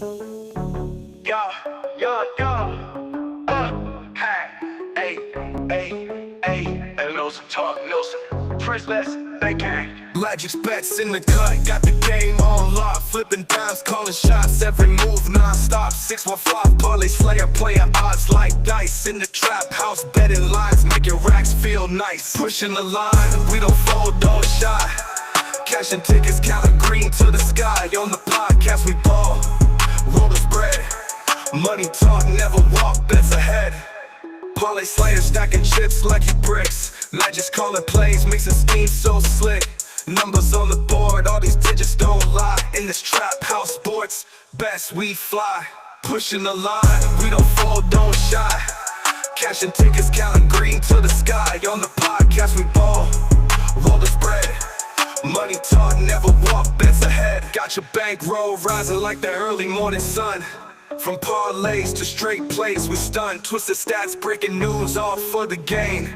Yeah, yeah, yeah. Hey, Nelson, talk, Nelson. Prince, they gang. Magic's bets in the cut, got the game on lock. Flipping dimes, calling shots, every move non-stop. 615 parlay slayer, player odds like dice. In the trap house, betting lines, making racks feel nice. Pushing the line, we don't fold, don't shy. Cashing tickets, counting green to the sky. On the podcast, we ball, roll the spread. Money talk, never walk, bets ahead. Parlay slayer stacking chips like you bricks. Magic's calling plays, mixing schemes so slick. Numbers on the board, all these digits don't lie. In this trap house sports, best we fly. Pushing the line, we don't fold, don't shy. Cashing tickets, counting green to the sky. On the podcast, we ball, roll the spread. Money talk, never walk, bets ahead. Got your bankroll rising like the early morning sun. From parlays to straight plays, we stun. Twisted stats, breaking news, all for the gain.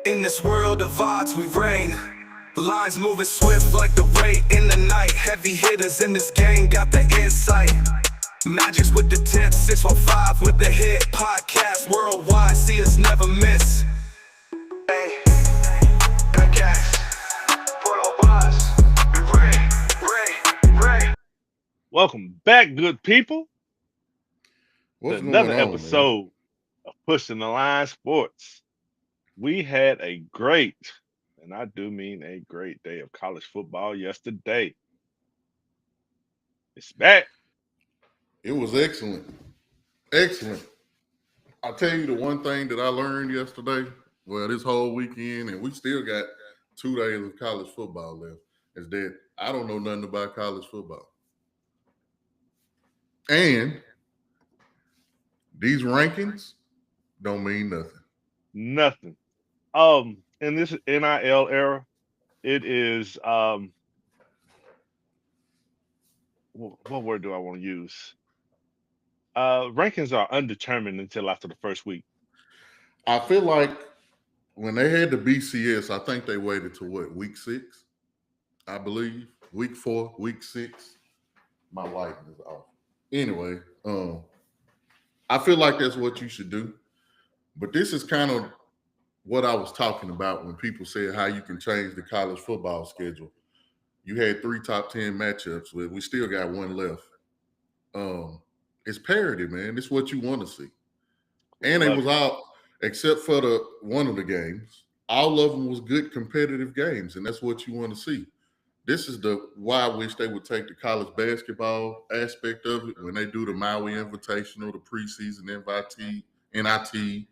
In this world of odds, we reign. Lines moving swift like the rain in the night. Heavy hitters in this game got the insight. Magic's with the tips, 615 with the hit. Podcast worldwide, see us never miss. Hey, podcast worldwide, Ray. Welcome back, good people, What's to going another on, episode of Pushing the Line Sports. We had a great, and I do mean a great day of college football yesterday. It's back. man? It was excellent. Excellent. I'll tell you the one thing that I learned yesterday, well, this whole weekend, and we still got 2 days of college football left, is that I don't know nothing about college football. And these rankings don't mean nothing. Nothing. In this NIL era, it is what word do I want to use? Rankings are undetermined until after the first week. I feel like when they had the BCS, I think they waited to what, week 6? I believe. Week 4, week 6. My lighting is off. Anyway, I feel like that's what you should do. But this is kind of what I was talking about when people said how you can change the college football schedule. You had 3 top 10 matchups. We still got 1 left. It's parity, man. It's what you want to see. And it Love was all, except for the one of the games, all of them was good competitive games, and that's what you want to see. This is why I wish they would take the college basketball aspect of it when they do the Maui Invitational, the preseason NIT,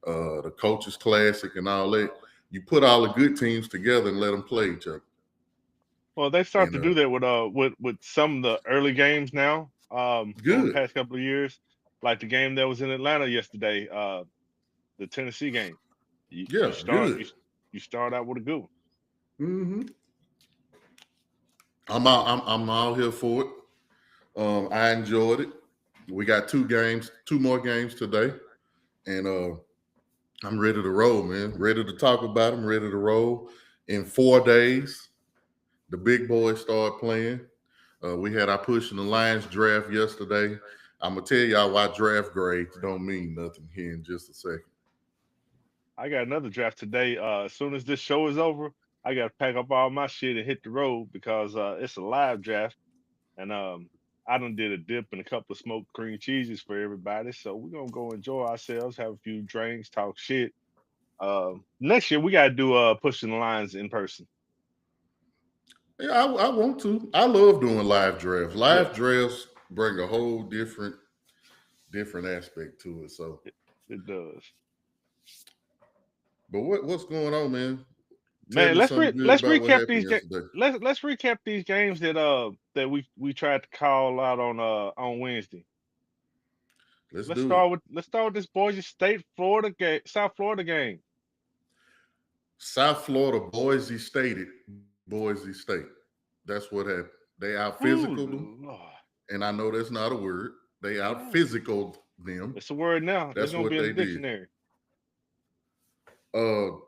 the Coaches Classic, and all that. You put all the good teams together and let them play each other. Well, they start And to do that with some of the early games now. Over the good. past couple of years, like the game that was in Atlanta yesterday, the Tennessee game. Yeah, good. You start out with a good one. Mm-hmm. I'm all here for it. I enjoyed it. We got 2 more games today, and I'm ready to roll, man. Ready to talk about them. Ready to roll. In 4 days, the big boys start playing. We had our Pushing the Lions draft yesterday. I'm gonna tell y'all why draft grades don't mean nothing here in just a second. I got another draft today. As soon as this show is over, I got to pack up all my shit and hit the road because it's a live draft, and I done did a dip and a couple of smoked cream cheeses for everybody. So we're gonna go enjoy ourselves, have a few drinks, talk shit. Next year we gotta do Pushing the Lines in person. Yeah, I want to. I love doing live drafts. Live drafts bring a whole different aspect to it. So It does. But what's going on, man? Tell Man, me something good let's about what recap happened yesterday. let's recap these games that we tried to call out on Wednesday. Let's do it. Let's start with this Boise State Florida game, South Florida game. South Florida, Boise State. That's what happened. They out physical them, Ooh, Lord. and I know that's not a word. They out physical them. It's a word now. That's It's gonna what be in they the did. dictionary.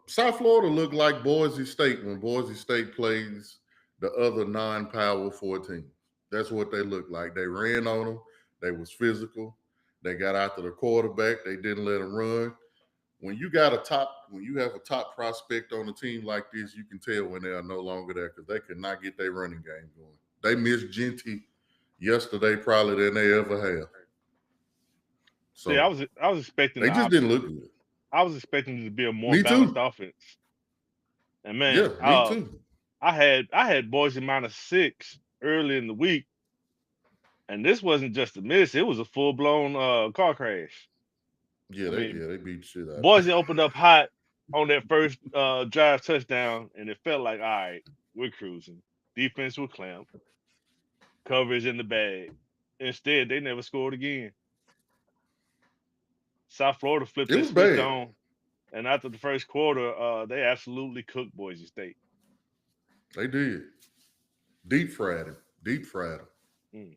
South Florida looked like Boise State when Boise State plays the other non-power 14. That's what they looked like. They ran on them. They was physical. They got after the quarterback. They didn't let him run. When you have a top prospect on a team like this, you can tell when they are no longer there because they could not get their running game going. They missed Genty yesterday probably than they ever have. See, So I was expecting they the just didn't opposite. look good. I was expecting it to be a more Me balanced too. offense. And Yeah, man, me too. I had Boise -6 early in the week, and this wasn't just a miss; it was a full blown car crash. Yeah, I mean, they beat the shit out. Boise opened up hot on that first drive touchdown, and it felt like, all right, we're cruising. Defense was clamp, coverage in the bag. Instead, they never scored again. South Florida flipped It that was switch bad. on, and after the first quarter, they absolutely cooked Boise State. They did. Deep fried him. Deep fried him. Mm.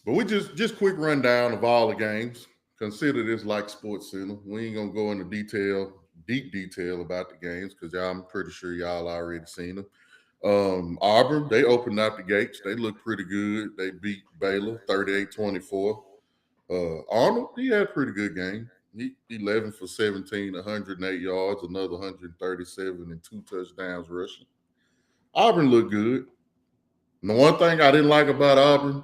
But we just quick rundown of all the games. Consider this like Sports Center. We ain't gonna go into deep detail about the games because I'm pretty sure y'all already seen them. Auburn, they opened out the gates. They looked pretty good. They beat Baylor 38-24. Arnold, he had a pretty good game. He 11 for 17, 108 yards, another 137 and 2 touchdowns rushing. Auburn looked good. And the one thing I didn't like about Auburn,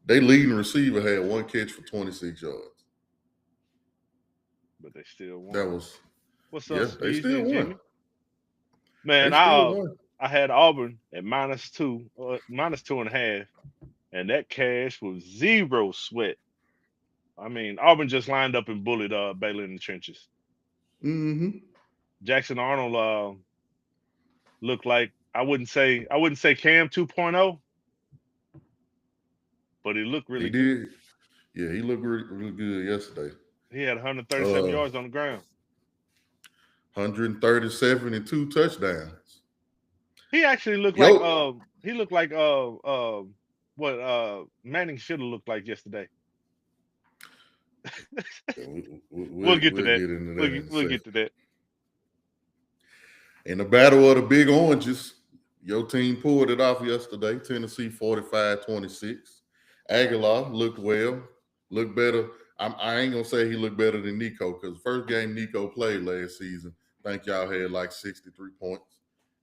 they leading receiver had one catch for 26 yards. But they still That won. was, What's up, yeah, they Skeezy still and won. Jimmy? Man, They still won. I had Auburn at -2, -2.5, and that cash was zero sweat. I mean, Auburn just lined up and bullied Baylor in the trenches. Mm-hmm. Jackson Arnold looked like I wouldn't say Cam 2.0, but he looked He really good. did. Yeah, he looked really, really good yesterday. He had 137 Uh, yards on the ground. 137 and 2 touchdowns. He actually looked like Yo, what Manning should have looked like yesterday. We'll get to we'll that. get into that in a We'll second. get to that. In the battle of the big oranges, your team pulled it off yesterday. Tennessee 45-26. Aguilar looked well, looked better. I ain't gonna say he looked better than Nico because the first game Nico played last season, I think y'all had like 63 points.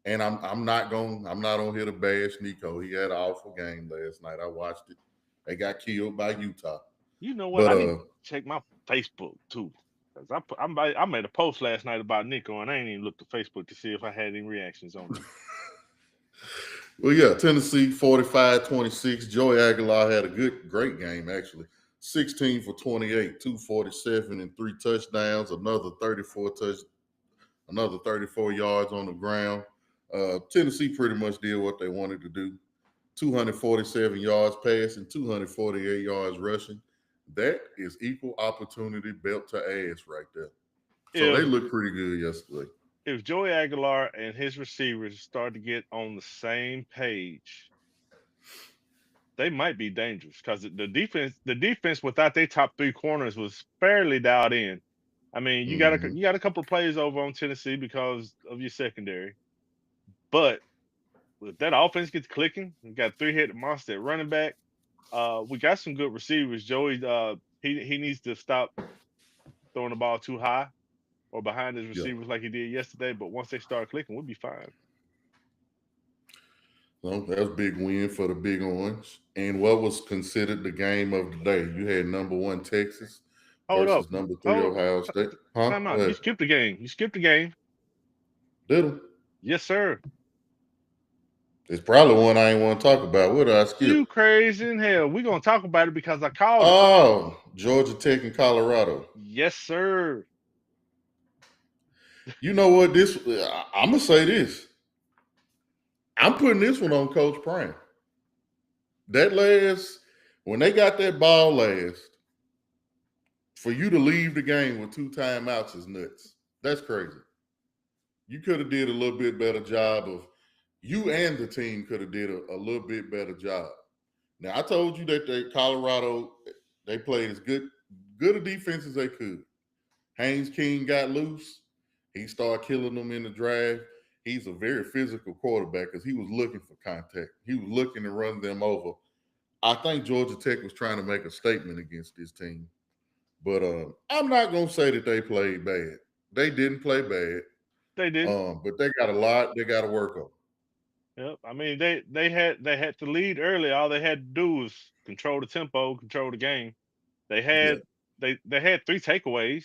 And I'm not on here to bash Nico. He had an awful game last night. I watched it. They got killed by Utah. You know what? But I need to check my Facebook too. Cause I made a post last night about Nico, and I ain't even looked at Facebook to see if I had any reactions on it. Well, yeah, Tennessee 45-26. Joey Aguilar had a great game, actually. 16 for 28, 247 and 3 touchdowns, another 34 yards on the ground. Tennessee pretty much did what they wanted to do. 247 yards passing, 248 yards rushing. That is equal opportunity belt to ass right there. So they If looked pretty good yesterday. if Joey Aguilar and his receivers start to get on the same page, they might be dangerous because the defense without their top three corners was fairly dialed in. I mean, Mm-hmm. you got a couple of players over on Tennessee because of your secondary, but if that offense gets clicking, we got three-headed monster at running back. We got some good receivers. Joey, he needs to stop throwing the ball too high or behind his Yeah. receivers like he did yesterday. But once they start clicking, we'll be fine. So that was a big win for the Big Orange. And what was considered the game of the day? You had number 1 Texas Hold up, versus number 3 hold Ohio State. Huh? time Go out. You ahead. skipped the game. You skipped the game. Did them? Yes, sir. It's probably one I ain't want to talk about. What did I You skip? crazy in hell. We're gonna talk about it because I called it. Oh, Georgia Tech and Colorado. Yes, sir. You know what? I'm gonna say this. I'm putting this one on Coach Prime. When they got that ball last, for you to leave the game with 2 timeouts is nuts. That's crazy. You could have did a little bit better job of. You and the team could have did a little bit better job. Now I told you that Colorado they played as good a defense as they could. Haynes King got loose. He started killing them in the drive. he's a very physical quarterback because he was looking for contact. He was looking to run them over. I think Georgia Tech was trying to make a statement against this team. But I'm not going to say that they played bad. They didn't play bad. They did. But they got a lot they got to work on. Yep. I mean, they had to lead early. All they had to do was control the tempo, control the game. They Yeah. had they had three takeaways,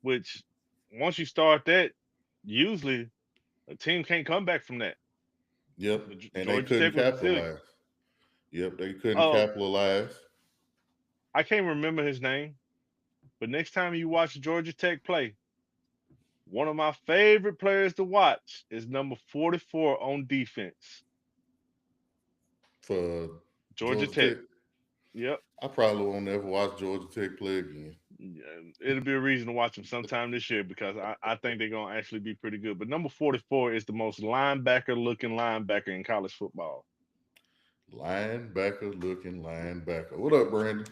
which once you start that, usually a team can't come back from that. Yep. But And they Georgia couldn't Tech was resilient. capitalize. Yep. They couldn't Oh, capitalize. I can't remember his name, but next time you watch Georgia Tech play, one of my favorite players to watch is number 44 on defense. For Georgia Georgia Tech. Tech. Yep. I probably won't ever watch Georgia Tech play again. Yeah, it'll be a reason to watch them sometime this year because I think they're gonna actually be pretty good. But number 44 is the most linebacker looking linebacker in college football. Linebacker looking linebacker. What up, Brandon?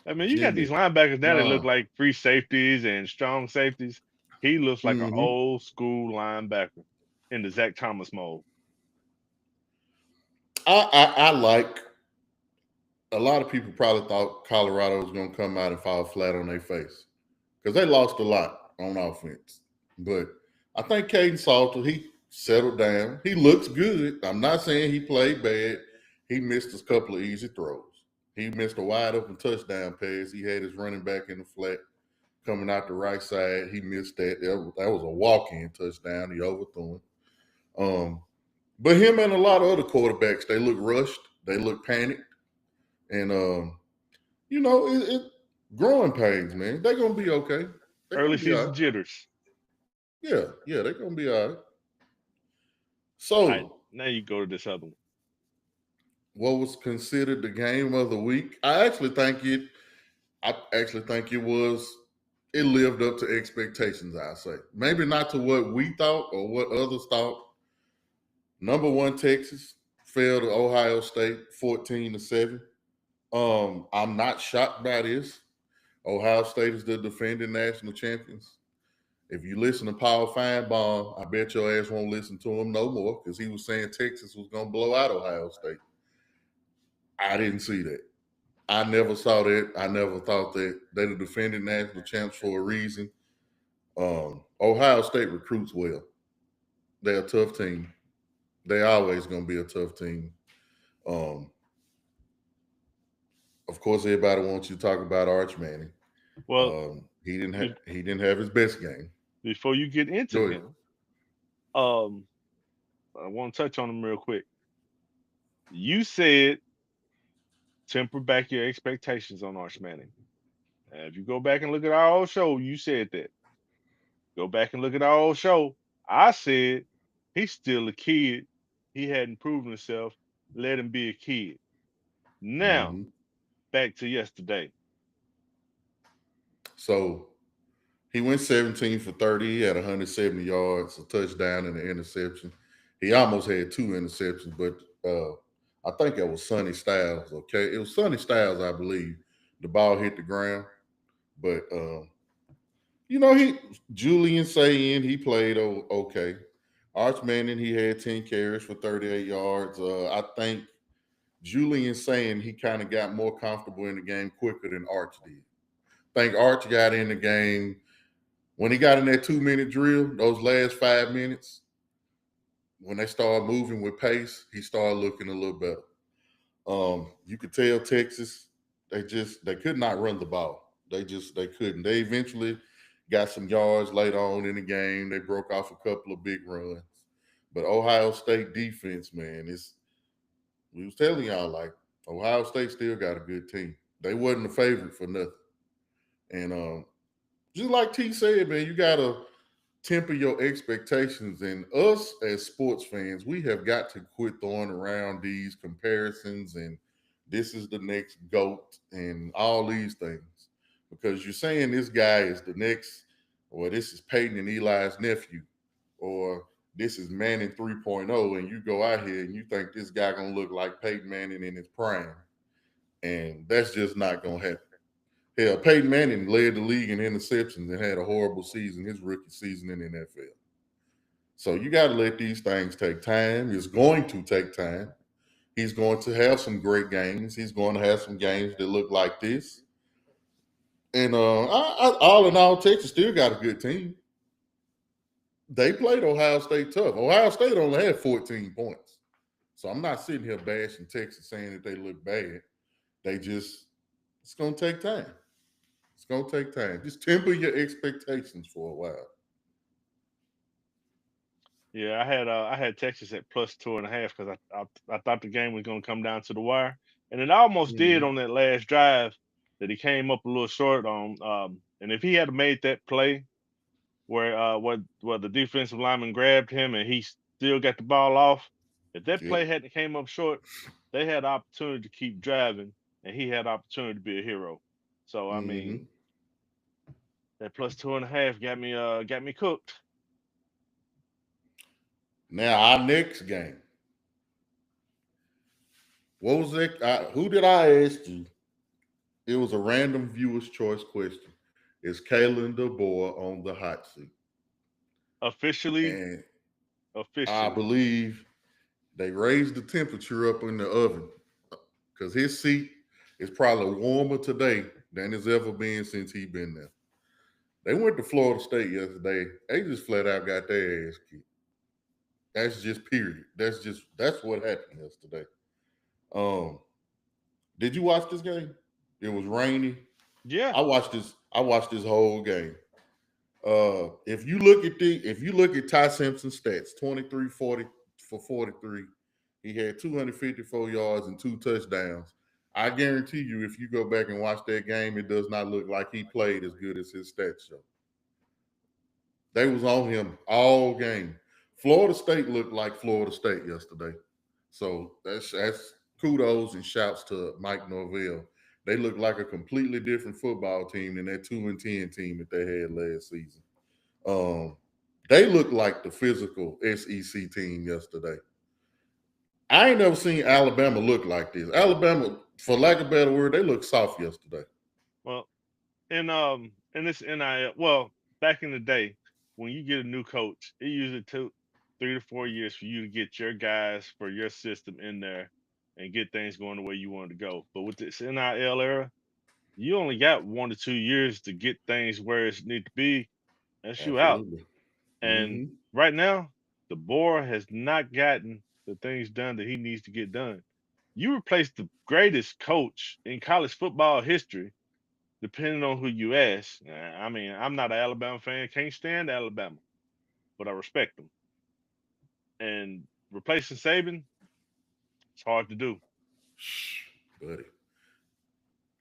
I mean, you got these Jimmy. linebackers now that look Nah. like free safeties and strong safeties. He looks like an Mm-hmm. old school linebacker in the Zach Thomas mold. I like a lot of people probably thought Colorado was going to come out and fall flat on their face because they lost a lot on offense. But I think Caden Salter, he settled down. He looks good. I'm not saying he played bad. He missed a couple of easy throws. He missed a wide open touchdown pass. He had his running back in the flat coming out the right side. He missed that. That was a walk-in touchdown. He overthrew him. But him and a lot of other quarterbacks, they look rushed. They look panicked. And it growing pains, man. They're gonna be okay. They're Early gonna be all season right. jitters. Yeah, they're gonna be all right. All right, So, now you go to this other one. what was considered the game of the week? I actually think it lived up to expectations, I say. Maybe not to what we thought or what others thought. Number one, Texas fell to Ohio State 14-7. I'm not shocked by this. Ohio State is the defending national champions. If you listen to Paul Feinbaum, I bet your ass won't listen to him no more because he was saying Texas was going to blow out Ohio State. I didn't see that. I never saw that. I never thought that. They're the defending national champs for a reason. Ohio State recruits well. They're a tough team. They always going to be a tough team. Um, of course, everybody wants you to talk about Arch Manning. Well, He didn't have his best game. before you get into Go ahead. him, I want to touch on him real quick. You said temper back your expectations on Arch Manning. And if you go back and look at our old show, you said that. Go back and look at our old show. I said he's still a kid. He hadn't proven himself. Let him be a kid. Now, Mm-hmm. back to yesterday. So he went 17 for 30. He had 170 yards, a touchdown, and an interception. He almost had two interceptions, but I think it was Sonny Styles. Okay, it was Sonny Styles, I believe. The ball hit the ground, but Julian Sayin, he played okay. Arch Manning, he had 10 carries for 38 yards. I think Julian Sayin, he kind of got more comfortable in the game quicker than Arch did. I think Arch got in the game when he got in that 2-minute drill, those last 5 minutes, when they started moving with pace, he started looking a little better. You could tell Texas, they could not run the ball. They couldn't. They eventually got some yards later on in the game. They broke off a couple of big runs. But Ohio State defense, man, we was telling y'all, like, Ohio State still got a good team. They wasn't a favorite for nothing. And just like T said, man, you gotta temper your expectations. And us as sports fans, we have got to quit throwing around these comparisons and this is the next GOAT and all these things. Because you're saying this guy is the next, or this is Peyton and Eli's nephew, or this is Manning 3.0, and you go out here and you think this guy gonna look like Peyton Manning in his prime. And that's just not gonna happen. Hell, Peyton Manning led the league in interceptions and had a horrible season, his rookie season in the NFL. So you got to let these things take time. It's going to take time. He's going to have some great games. He's going to have some games that look like this. And all in all, Texas still got a good team. They played Ohio State tough. Ohio State only had 14 points. So I'm not sitting here bashing Texas saying that they look bad. It's going to take time. It's going to take time. Just temper your expectations for a while. Yeah, I had Texas at +2.5 because I thought the game was going to come down to the wire, and it almost did Mm-hmm. on that last drive that he came up a little short on. And if he had made that play where the defensive lineman grabbed him and he still got the ball off, if that Yep. play hadn't came up short, they had the opportunity to keep driving, and he had the opportunity to be a hero. So I Mm-hmm. mean, that +2.5 got me cooked. Now, our next game. What was it? Who did I ask you? It was a random viewer's choice question. Is Kalen DeBoer on the hot seat? Officially, And I officially. believe they raised the temperature up in the oven because his seat is probably warmer today than it's ever been since he's been there. They went to Florida State yesterday. They just flat out got their ass kicked. That's just period. That's what happened yesterday. Um, did you watch this game? It was rainy. Yeah. I watched this whole game. If you look at Ty Simpson's stats, 23 40 for 43. He had 254 yards and 2 touchdowns. I guarantee you, if you go back and watch that game, it does not look like he played as good as his stats show. They was on him all game. Florida State looked like Florida State yesterday. So that's kudos and shouts to Mike Norvell. They look like a completely different football team than that 2-10 team that they had last season. Um, they look like the physical SEC team yesterday. I ain't never seen Alabama look like this. Alabama, for lack of a better word, they look soft yesterday. Well, and this NIL, well, back in the day, when you get a new coach, it usually took 3 to 4 years for you to get your guys for your system in there and get things going the way you want to go. But with this NIL era, you only got 1 to 2 years to get things where it need to be. That's you out. Absolutely. And Mm-hmm. right now, the board has not gotten the things done that he needs to get done. You replaced the greatest coach in college football history, depending on who you ask. I mean, I'm not an Alabama fan, can't stand Alabama, but I respect them. And replacing Saban, it's hard to do. Shh, buddy.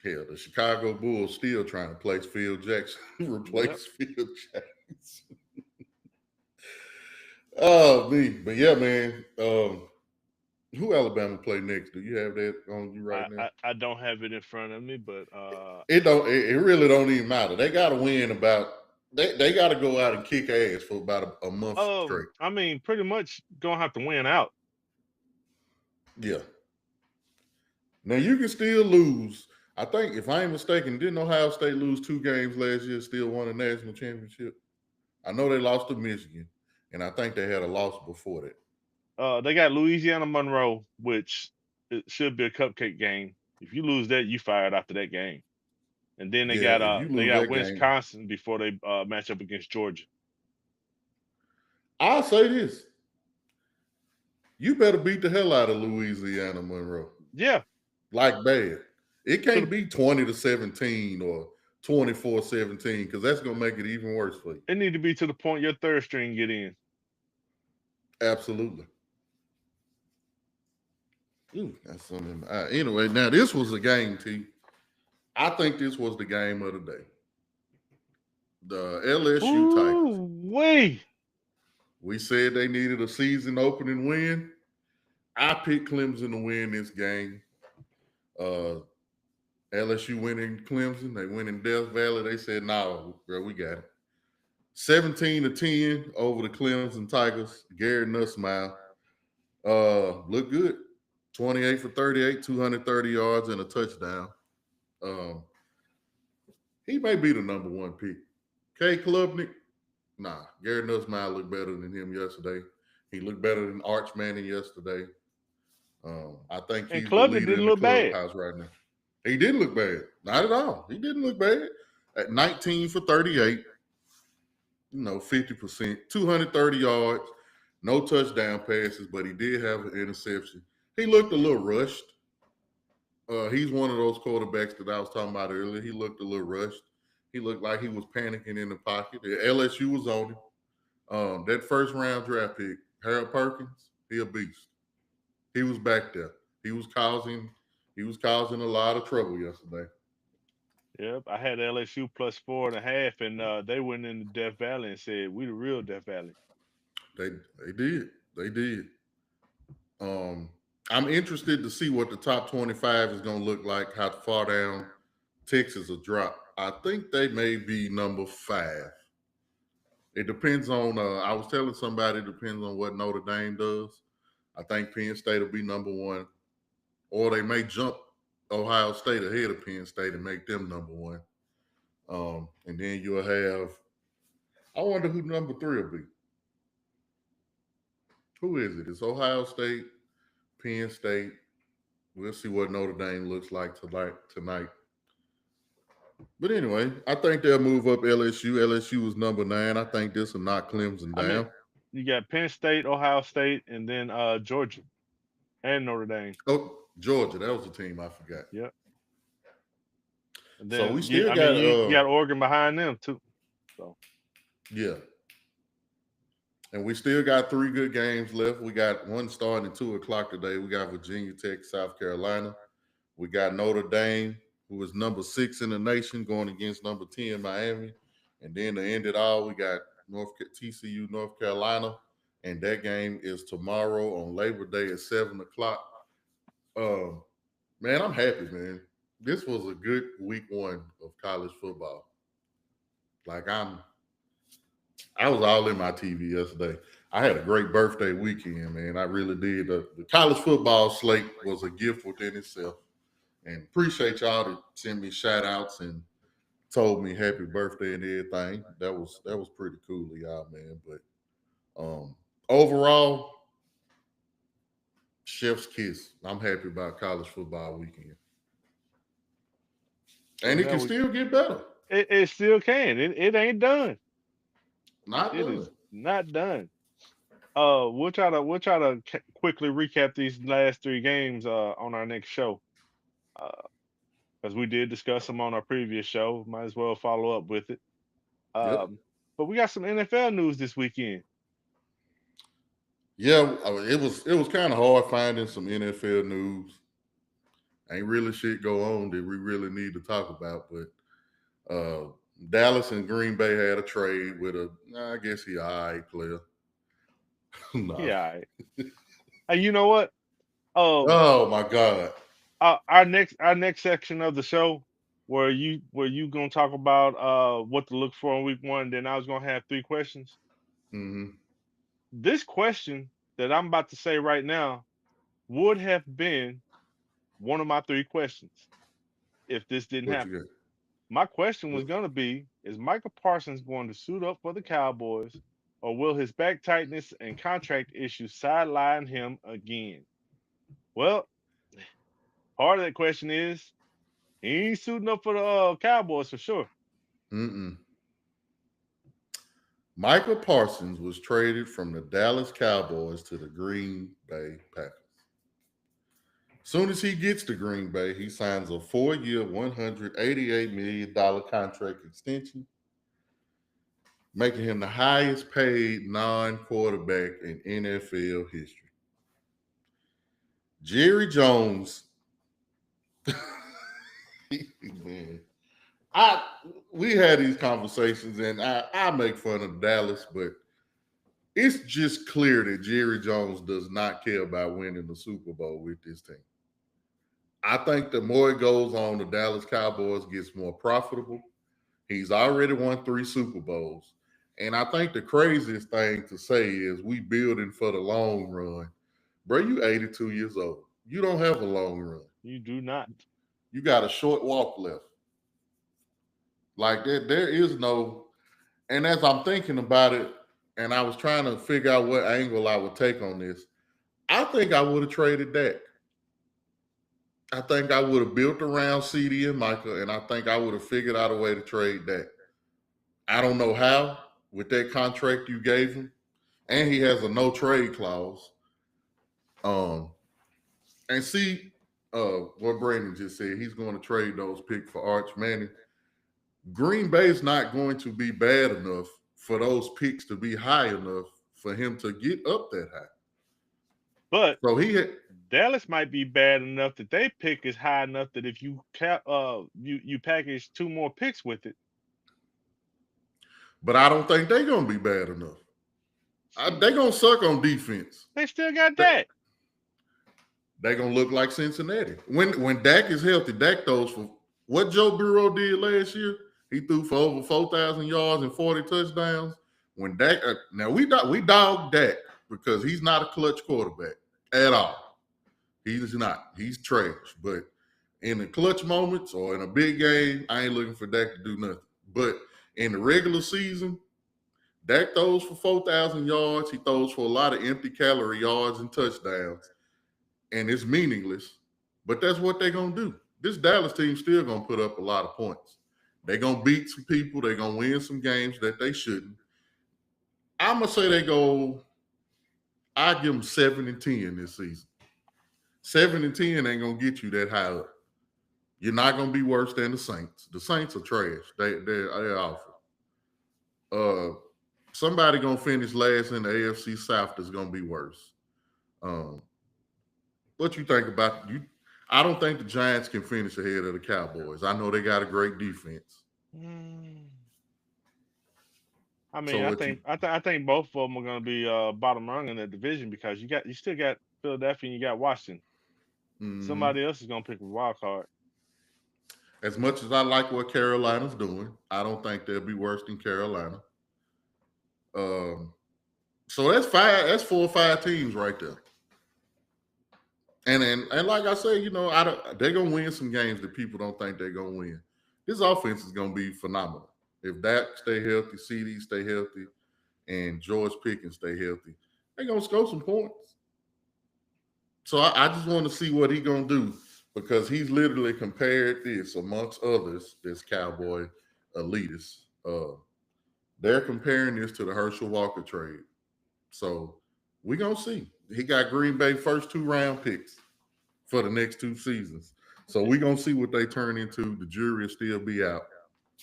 Hell, the Chicago Bulls still trying to place Phil Jackson, Yep. replace Phil Jackson. Oh, me. But yeah, man. Who Alabama play next? Do you have that on you right now? I don't have it in front of me, but It don't. It really don't even matter. They got to win about. They got to go out and kick ass for about a month straight. I mean, pretty much gonna have to win out. Yeah. Now you can still lose. I think, if I ain't mistaken, didn't Ohio State lose 2 games last year? Still won a national championship. I know they lost to Michigan, and I think they had a loss before that. They got Louisiana Monroe, which it should be a cupcake game. If you lose that, you fired after that game. And then Yeah, if you they lose got that game, Wisconsin before they match up against Georgia. I'll say this: you better beat the hell out of Louisiana Monroe, Yeah, like bad. It to can't the, be 20-17 or 24-17 because that's gonna make it even worse for you. it need to be to the point your third string get in. Absolutely. Ooh, that's something. Anyway, now this was a game, T. I think this was the game of the day. The LSU Tigers. Ooh, wait. We said they needed a season opening win. I picked Clemson to win this game. Uh, LSU winning Clemson. They win in Death Valley. They said, "No, bro, we got it." 17-10 over the Clemson Tigers. Gary Nussmile. Look good. 28 for 38, 230 yards and a touchdown. Um, he may be the number 1 pick. K. Klubnik, Nah, Gary Nussmeier looked better than him yesterday. He looked better than Arch Manning yesterday. I think And he's the Klubnik leader didn't in the look bad. clubhouse right now. He didn't look bad. Not at all. He didn't look bad. At 19 for 38, 50%, 230 yards, no touchdown passes, but he did have an interception. He looked a little rushed. He's one of those quarterbacks that I was talking about earlier. He looked a little rushed. He looked like he was panicking in the pocket. The LSU was on him. That first round draft pick, Harold Perkins, he a beast. He was back there. He was causing a lot of trouble yesterday. Yep, I had LSU plus 4.5, and they went into Death Valley and said, "We the real Death Valley." They did. They did. Um, I'm interested to see what the top 25 is going to look like. How far down Texas will drop. I think they may be number 5. It depends on. I was telling somebody it depends on what Notre Dame does. I think Penn State will be number 1, or they may jump Ohio State ahead of Penn State and make them number 1. And then you'll have. I wonder who number 3 will be. Who is it? It's Ohio State, Penn State. We'll see what Notre Dame looks like tonight. But anyway, I think they'll move up LSU. LSU was number 9. I think this will knock Clemson I mean, down. you got Penn State, Ohio State, and then Georgia and Notre Dame. Oh, Georgia, that was the team I forgot. Yep. And So then we still got you got Oregon behind them too. So yeah. And we still got 3 good games left. We got one starting at 2:00 today. We got Virginia Tech, South Carolina. We got Notre Dame, who is number 6 in the nation, going against number 10, Miami. And then to end it all, we got TCU, North Carolina. And that game is tomorrow on Labor Day at 7:00. Man, I'm happy, man. This was a good week 1 of college football. Like I was all in my TV yesterday. I had a great birthday weekend, man. I really did. The college football slate was a gift within itself. And appreciate y'all that sent me shout outs and told me happy birthday and everything. That was pretty cool of y'all, man. But overall, chef's kiss. I'm happy about college football weekend. And it can still get better. It still can. It ain't done. Not It done. is not done. We'll try to quickly recap these last 3 games on our next show, because we did discuss them on our previous show. Might as well follow up with it. Yep. But we got some NFL news this weekend. Yeah, I mean, it was kind of hard finding some NFL news. Ain't really shit go on that we really need to talk about, but Dallas and Green Bay had a trade with I guess he all right player. No. Yeah. Hey, you know what? Oh my God. Our next section of the show, where you gonna talk about what to look for in week 1. Then I was gonna have 3 questions. Mm-hmm. This question that I'm about to say right now would have been one of my 3 questions if this didn't What happen. you got? My question was going to be, is Michael Parsons going to suit up for the Cowboys, or will his back tightness and contract issues sideline him again? Well, part of that question is he ain't suiting up for the Cowboys for sure. Mm-mm. Michael Parsons was traded from the Dallas Cowboys to the Green Bay Packers. Soon as he gets to Green Bay, he signs a 4-year, $188 million contract extension, making him the highest paid non-quarterback in NFL history. Jerry Jones, man, we had these conversations, and I make fun of Dallas, but it's just clear that Jerry Jones does not care about winning the Super Bowl with this team. I think the more it goes on, the Dallas Cowboys gets more profitable. He's already won 3 Super Bowls. And I think the craziest thing to say is we building for the long run. Bro, you 82 years old. You don't have a long run. You do not. You got a short walk left. Like that, there is no. And as I'm thinking about it, and I was trying to figure out what angle I would take on this, I think I would have traded Dak. I think I would have built around CD and Michael, and I think I would have figured out a way to trade Dak. I don't know how with that contract you gave him, and he has a no trade clause. And see what Brandon just said. He's going to trade those picks for Arch Manning. Green Bay's not going to be bad enough for those picks to be high enough for him to get up that high. But So Dallas might be bad enough that they pick is high enough that if you you package 2 more picks with it. But I don't think they're going to be bad enough. They're going to suck on defense. They still got Dak. They're going to look like Cincinnati. When Dak is healthy, Dak throws for what Joe Burrow did last year. He threw for over 4,000 yards and 40 touchdowns. When Dak, now we dog Dak because he's not a clutch quarterback at all. He's not. He's trash. But in the clutch moments or in a big game, I ain't looking for Dak to do nothing. But in the regular season, Dak throws for 4,000 yards. He throws for a lot of empty calorie yards and touchdowns. And it's meaningless. But that's what they're going to do. This Dallas team still going to put up a lot of points. They're going to beat some people. They're going to win some games that they shouldn't. I'm going to say they go, I give them 7-10 this season. 7-10 ain't going to get you that high up. You're not going to be worse than the Saints. The Saints are trash. They're awful. Somebody going to finish last in the AFC South that's going to be worse. What you think about you? I don't think the Giants can finish ahead of the Cowboys. I know they got a great defense. I mean, I think both of them are going to be bottom rung in that division because you still got Philadelphia and you got Washington. Mm-hmm. Somebody else is going to pick a wild card. As much as I like what Carolina's doing, I don't think they'll be worse than Carolina. So that's 4 or 5 teams right there. And like I said, they're gonna win some games that people don't think they're gonna win. This offense is gonna be phenomenal. If Dak stay healthy, CD stay healthy, and George Pickens stay healthy, they're gonna score some points. So I just want to see what he's gonna do because he's literally compared this amongst others, this Cowboy elitists. They're comparing this to the Herschel Walker trade. So we're gonna see. He got Green Bay first 2 round picks for the next 2 seasons. So we're going to see what they turn into. The jury will still be out.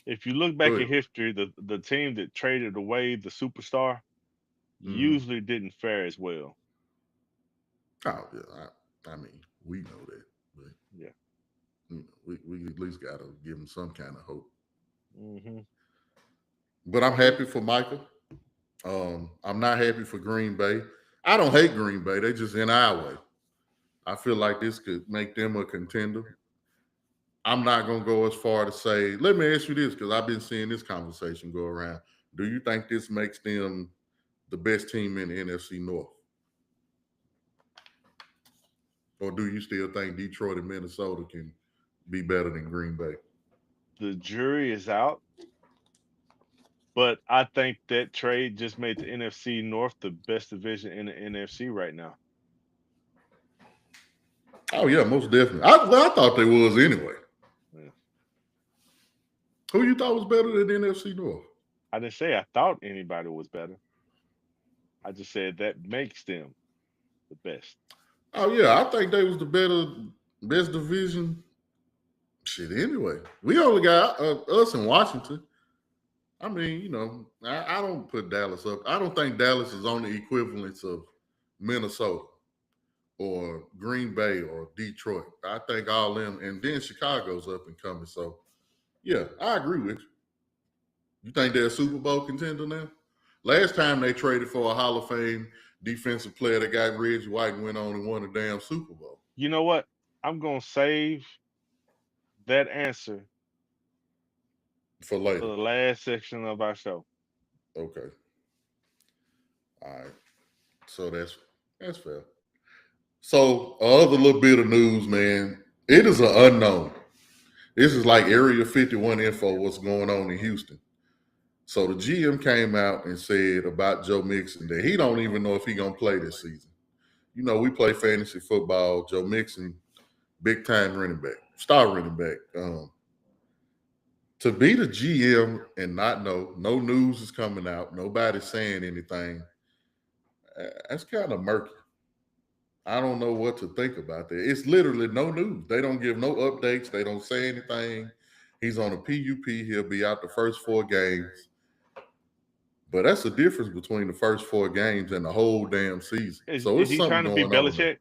If you look back at history, the team that traded away the superstar usually didn't fare as well. Oh, yeah. I mean, we know that. But yeah. We at least got to give them some kind of hope. Mm-hmm. But I'm happy for Michael. I'm not happy for Green Bay. I don't hate Green Bay. They just in our way. I feel like this could make them a contender. I'm not going to go as far to say, let me ask you this, because I've been seeing this conversation go around. Do you think this makes them the best team in the NFC North? Or do you still think Detroit and Minnesota can be better than Green Bay? The jury is out. But I think that trade just made the NFC North the best division in the NFC right now. Oh, yeah, most definitely. I thought they was anyway. Yeah. Who you thought was better than the NFC North? I didn't say I thought anybody was better. I just said that makes them the best. Oh, yeah, I think they was the best division. Shit, anyway. We only got us in Washington. I mean, I don't put Dallas up. I don't think Dallas is on the equivalence of Minnesota or Green Bay or Detroit. I think all them, and then Chicago's up and coming. So, yeah, I agree with you. You think they're a Super Bowl contender now? Last time they traded for a Hall of Fame defensive player that got Reggie White and went on and won a damn Super Bowl. You know what? I'm going to save that answer for later. For the last section of our show. Okay. All right. So that's fair. So other little bit of news, man. It is an unknown. This is like Area 51 info, what's going on in Houston. So the GM came out and said about Joe Mixon that he don't even know if he gonna play this season. You know, we play fantasy football. Joe Mixon, big time running back, star running back. To be the GM and not know, no news is coming out, nobody's saying anything. That's kind of murky. I don't know what to think about that. It's literally no news. They don't give no updates. They don't say anything. He's on a PUP. He'll be out the first 4 games. But that's the difference between the first 4 games and the whole damn season. So Is it's he something trying to be going on. Belichick?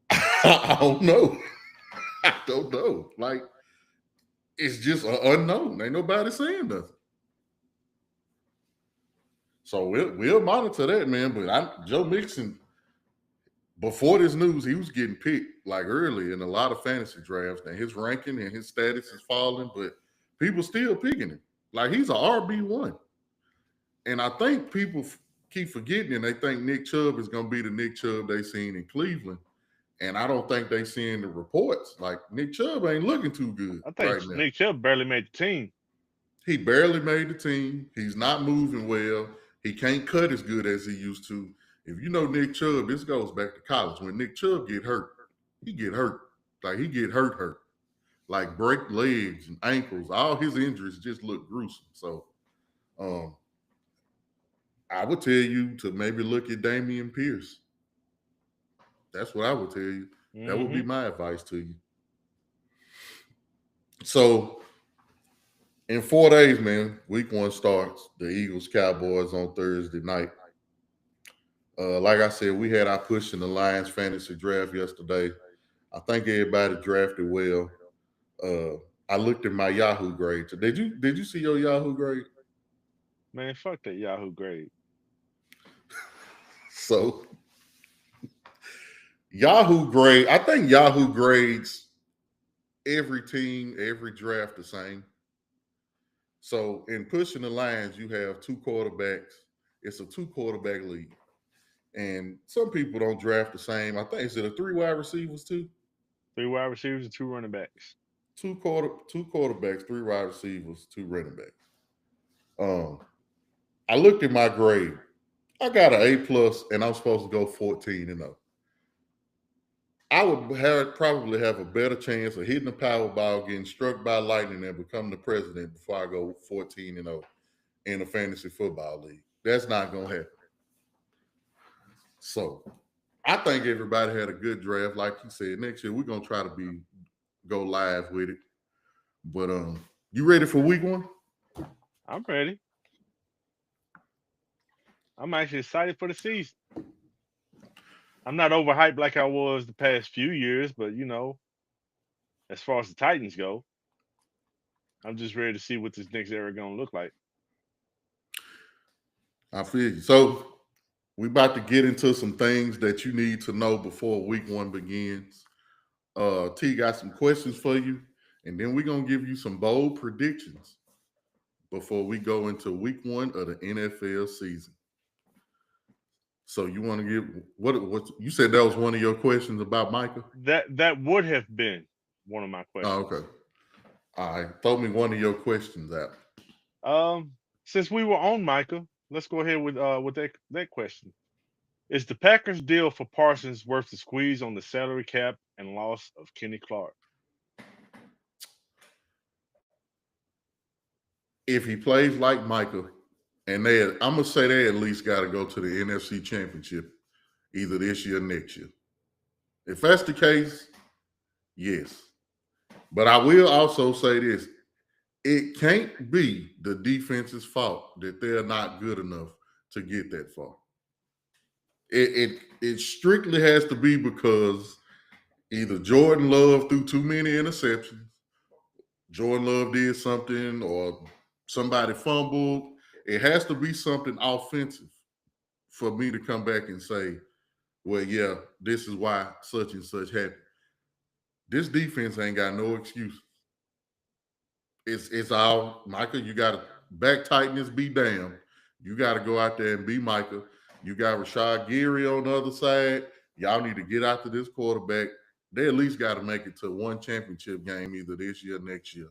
I don't know. I don't know. Like, it's just an unknown. Ain't nobody saying nothing. So we'll monitor that, man. But Joe Mixon, before this news, he was getting picked like early in a lot of fantasy drafts. And his ranking and his status is falling, but people still picking him. Like, he's a RB1. And I think people keep forgetting, and they think Nick Chubb is going to be the Nick Chubb they seen in Cleveland. And I don't think they seeing the reports. Like, Nick Chubb ain't looking too good I think right now. Nick Chubb barely made the team. He barely made the team. He's not moving well. He can't cut as good as he used to. If you know Nick Chubb, this goes back to college. When Nick Chubb get hurt, he get hurt. Like, he get hurt. Like, break legs and ankles. All his injuries just look gruesome. So I would tell you to maybe look at Dameon Pierce. That's what I would tell you. That would be my advice to you. So in 4 days, man, week 1 starts. The Eagles Cowboys on Thursday night. Like I said, we had our push in the Lions fantasy draft yesterday. I think everybody drafted well. I looked at my Yahoo grade. Did you see your Yahoo grade? Man, fuck that Yahoo grade. So Yahoo grade, I think Yahoo grades every team, every draft the same. So in pushing the Lions, you have 2 quarterbacks. It's a 2 quarterback league. And some people don't draft the same. I think, is it a 3 wide receivers too? 3 wide receivers and 2 running backs. 2 quarterbacks, 3 wide receivers, 2 running backs. I looked at my grade. I got an A+, and I'm supposed to go 14-0. I would probably have a better chance of hitting the Powerball, getting struck by lightning, and becoming the president before I go 14-0 in a fantasy football league. That's not going to happen. So I think everybody had a good draft. Like you said, next year we're going to try to go live with it. But you ready for week 1? I'm ready. I'm actually excited for the season. I'm not overhyped like I was the past few years, but as far as the Titans go, I'm just ready to see what this next era gonna look like. I feel you. So we're about to get into some things that you need to know before week 1 begins. T got some questions for you, and then we're gonna give you some bold predictions before we go into week 1 of the NFL season. So you want to give what you said that was one of your questions about Micah? That would have been one of my questions. Oh, okay. All right. Throw me one of your questions out. Since we were on Micah, let's go ahead with that question. Is the Packers deal for Parsons worth the squeeze on the salary cap and loss of Kenny Clark? If he plays like Micah, and I'm gonna say they at least got to go to the NFC Championship either this year or next year. If that's the case, yes. But I will also say this: it can't be the defense's fault that they're not good enough to get that far. It strictly has to be because either Jordan Love threw too many interceptions, Jordan Love did something, or somebody fumbled. It has to be something offensive for me to come back and say, well, yeah, this is why such and such happened. This defense ain't got no excuse. It's all, Micah, you got to back tightness be damn. You got to go out there and be Micah. You got Rashad Gary on the other side. Y'all need to get after this quarterback. They at least got to make it to one championship game either this year or next year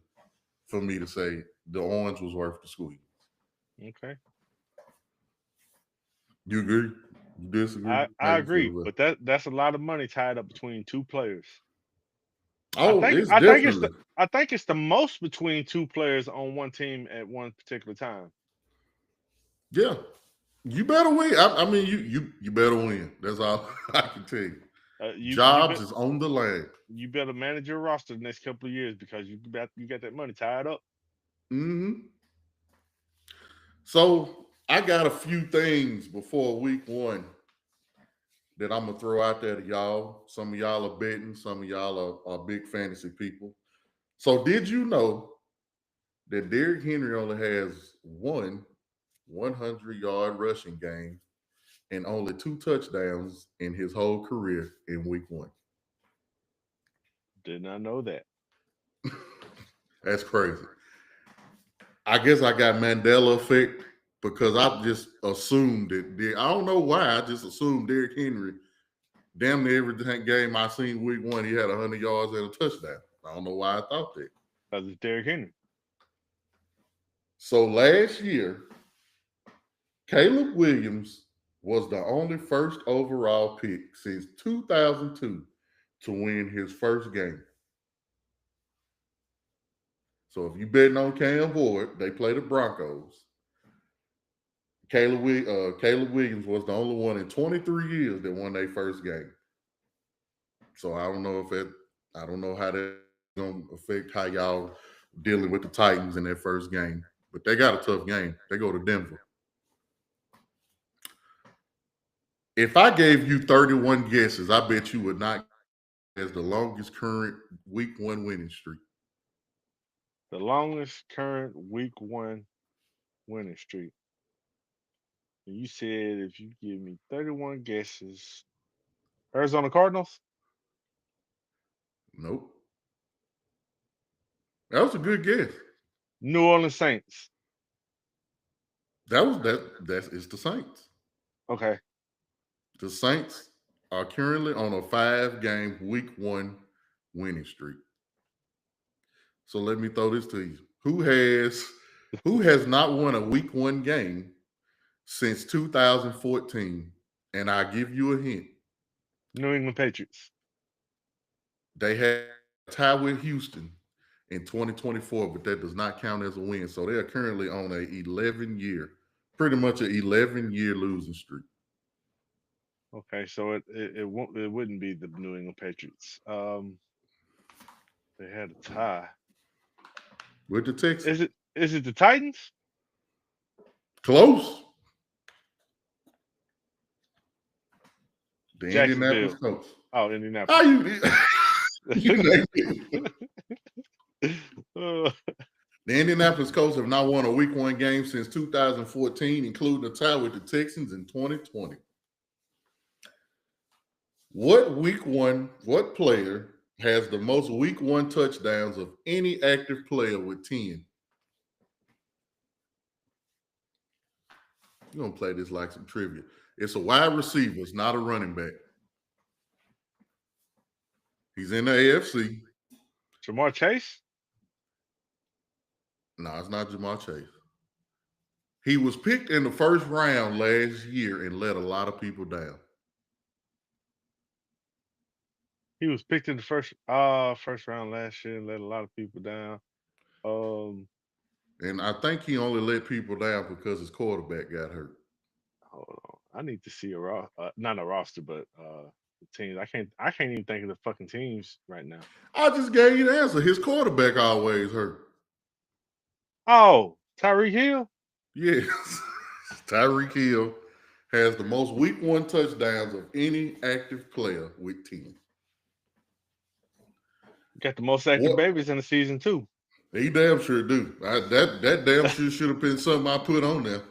for me to say the orange was worth the squeeze. Okay. You agree? You disagree? I How you feel agree, about it? but that's a lot of money tied up between two players. Oh, it's I think definitely. it's the most between two players on one team at one particular time. Yeah. You better win. I mean, you better win. That's all I can tell you. Jobs is on the line. You better manage your roster the next couple of years because you got that money tied up. Hmm. So I got a few things before week 1 that I'm gonna throw out there to y'all. Some of y'all are betting, some of y'all are big fantasy people. So did you know that Derrick Henry only has one 100-yard rushing game and only 2 touchdowns in his whole career in week 1? Did not know that. That's crazy. I guess I got Mandela effect because I just assumed that. I don't know why. I just assumed Derrick Henry, damn near every game I seen week 1, he had 100 yards and a touchdown. I don't know why I thought that. Because it's Derrick Henry. So last year, Caleb Williams was the only first overall pick since 2002 to win his first game. So if you betting on Cam Ward, they play the Broncos. Caleb Williams was the only one in 23 years that won their first game. So I don't know I don't know how that's gonna affect how y'all dealing with the Titans in their first game. But they got a tough game. They go to Denver. If I gave you 31 guesses, I bet you would not as the longest current week 1 winning streak. The longest current week 1 winning streak. And you said if you give me 31 guesses, Arizona Cardinals? Nope. That was a good guess. New Orleans Saints. That's it's the Saints. Okay. The Saints are currently on a 5-game week 1 winning streak. So let me throw this to you. Who has not won a week 1 game since 2014? And I'll give you a hint. New England Patriots. They had a tie with Houston in 2024, but that does not count as a win. So they are currently on a 11-year, pretty much an 11-year losing streak. Okay, so it wouldn't be the New England Patriots. They had a tie. With the Texans. Is it the Titans? Close. The Jacksonville. Indianapolis Colts. Oh, Indianapolis. How The Indianapolis Colts have not won a week 1 game since 2014, including a tie with the Texans in 2020. What player has the most week 1 touchdowns of any active player with 10? You're going to play this like some trivia. It's a wide receiver. It's not a running back. He's in the AFC. Jamar Chase? No, it's not Jamar Chase. He was picked in the first round last year and let a lot of people down. He was picked in the first round last year and let a lot of people down. And I think he only let people down because his quarterback got hurt. Hold on. I need to see not a roster, but the teams. I can't even think of the fucking teams right now. I just gave you the answer. His quarterback always hurt. Oh, Tyreek Hill? Yes. Tyreek Hill has the most week 1 touchdowns of any active player with 10. Got the most active babies in the season too. He damn sure do. That damn sure should have been something I put on there.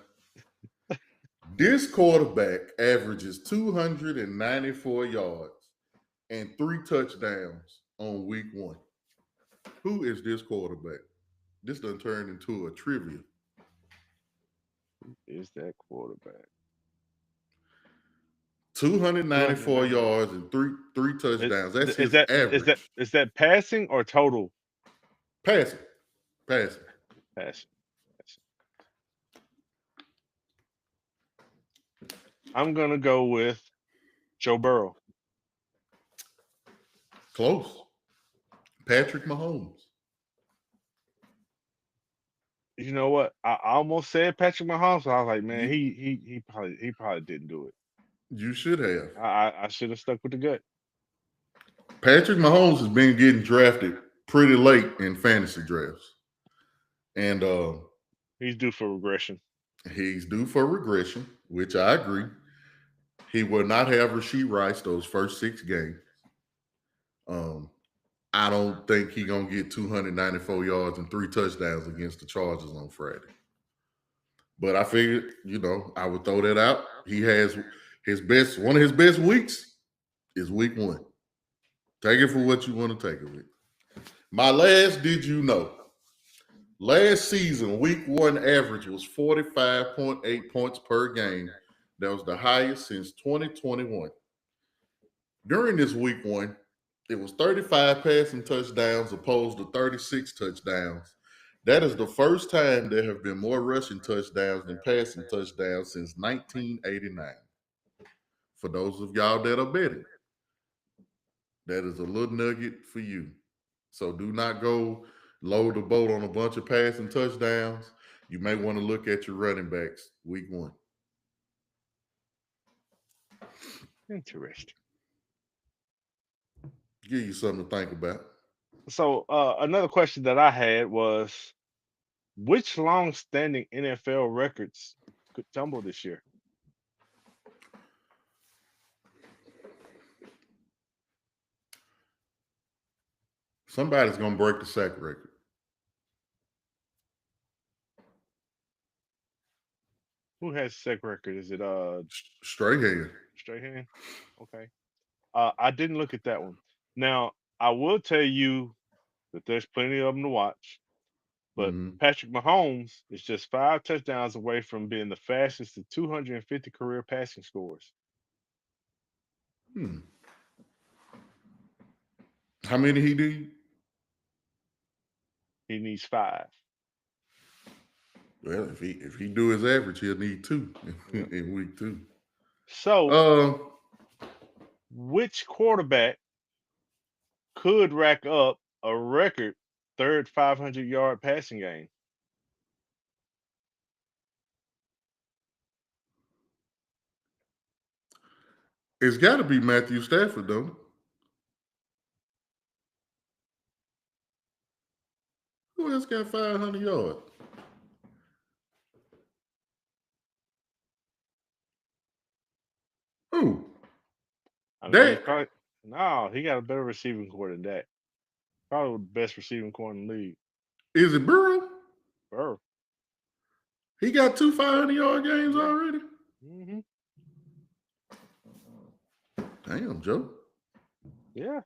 This quarterback averages 294 yards and 3 touchdowns on week 1. Who is this quarterback? This done turned into a trivia. Who is that quarterback? 294 yards and three touchdowns. That's his average. Is that passing or total? Passing. Passing. Passing. I'm gonna go with Joe Burrow. Close. Patrick Mahomes. You know what? I almost said Patrick Mahomes, but I was like, man, You, he probably didn't do it. you should have. I should have stuck with the gut. Patrick Mahomes has been getting drafted pretty late in fantasy drafts. And He's due for regression. he's due for regression, which I agree. He will not have Rasheed Rice those first 6 games. I don't think he's going to get 294 yards and 3 touchdowns against the Chargers on Friday. But I figured, I would throw that out. He has one of his best weeks is week 1. Take it for what you want to take of it. My last, did you know? Last season, week 1 average was 45.8 points per game. That was the highest since 2021. During this week 1, it was 35 passing touchdowns opposed to 36 touchdowns. That is the first time there have been more rushing touchdowns than passing touchdowns since 1989. For those of y'all that are betting, that is a little nugget for you. So do not go load the boat on a bunch of passing touchdowns. You may want to look at your running backs week 1. Interesting. Give you something to think about. So another question that I had was, which long-standing NFL records could tumble this year? Somebody's going to break the sack record. Who has sack record? Is it Strahan. Strahan? Okay. I didn't look at that one. Now, I will tell you that there's plenty of them to watch, but Patrick Mahomes is just 5 touchdowns away from being the fastest to 250 career passing scores. How many he did? He needs 5. Well, if he do his average, he'll need 2 in week 2. So, which quarterback could rack up a record third 500-yard passing game? It's got to be Matthew Stafford, though. Who else got 500 yards? Who? I mean, Dak. no, he got a better receiving core than that. Probably the best receiving core in the league. Is it Burrow? Burrow. He got 2 500-yard games already? Mm-hmm. Damn, Joe. Yeah.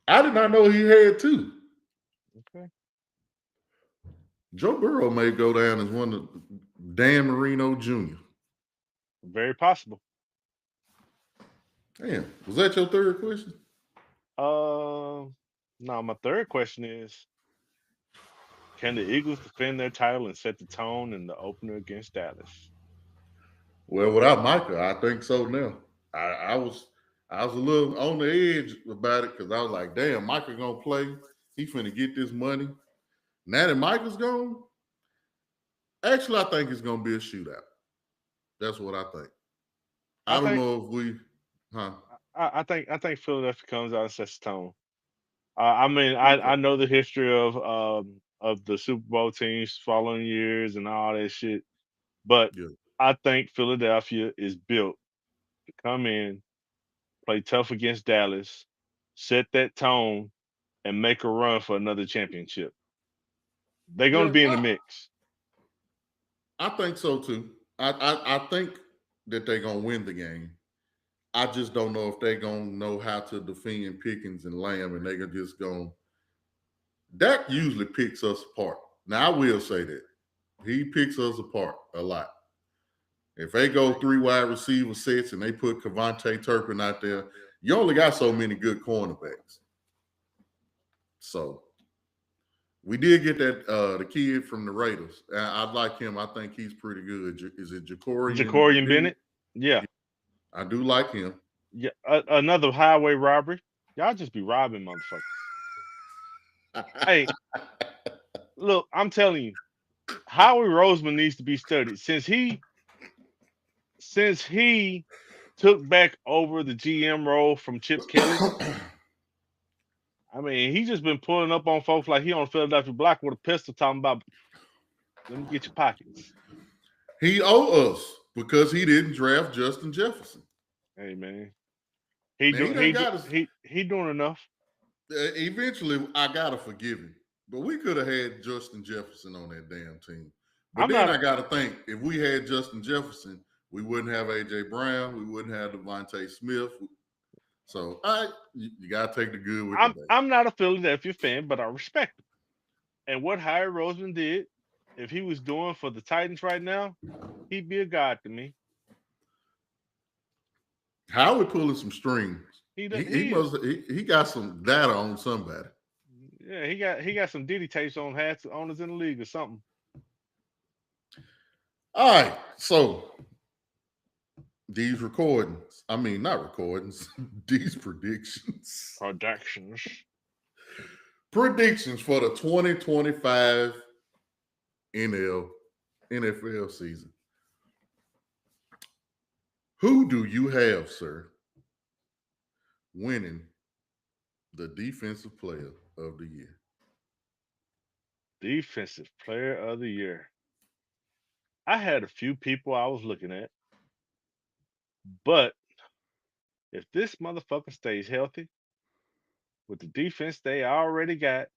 I did not know he had 2. Okay. Joe Burrow may go down as one of Dan Marino Jr. Very possible. Damn. Was that your third question? No, my third question is, can the Eagles defend their title and set the tone in the opener against Dallas? Well, without Micah, I think so now. I was a little on the edge about it because I was like, damn, Micah gonna play. He finna get this money. Now that Micah's gone, actually, I think it's gonna be a shootout. That's what I think. I don't know if we, I think Philadelphia comes out and sets the tone. I know the history of the Super Bowl teams following years and all that shit, but I think Philadelphia is built to come in, play tough against Dallas, set that tone, and make a run for another championship. They're going to be in the mix. I think so too. I think that they're gonna win the game. I just don't know if they're gonna know how to defend Pickens and Lamb, and they're just gonna. Dak usually picks us apart. Now I will say that he picks us apart a lot. If they go 3 wide receiver sets and they put Kevontae Turpin out there, you only got so many good cornerbacks. So we did get that the kid from the Raiders. I like him. I think he's pretty good. Is it Jacorian Bennett. Yeah. I do like him. Yeah. Another highway robbery. Y'all just be robbing motherfuckers. Hey, look, I'm telling you, Howie Roseman needs to be studied since he took back over the GM role from Chip Kelly. I mean, he just been pulling up on folks like he on Philadelphia block with a pistol, talking about, "Let me get your pockets." He owe us because he didn't draft Justin Jefferson. Hey man, He done got us. he doing enough. Eventually, I gotta forgive him. But we could have had Justin Jefferson on that damn team. But I'm then not. I gotta think, if we had Justin Jefferson, we wouldn't have AJ Brown, we wouldn't have Devontae Smith. So you gotta take the good with the bad. I'm not a Philadelphia fan, but I respect him. And what Howie Roseman did, if he was doing for the Titans right now, he'd be a god to me. Howard pulling some strings. He got some data on somebody. Yeah, he got some Diddy tapes on hats owners in the league or something. All right, so these recordings, I mean not recordings, these predictions. Predictions for the 2025 NFL season. Who do you have, sir, winning the Defensive Player of the Year? Defensive Player of the Year. I had a few people I was looking at, but if this motherfucker stays healthy with the defense they already got,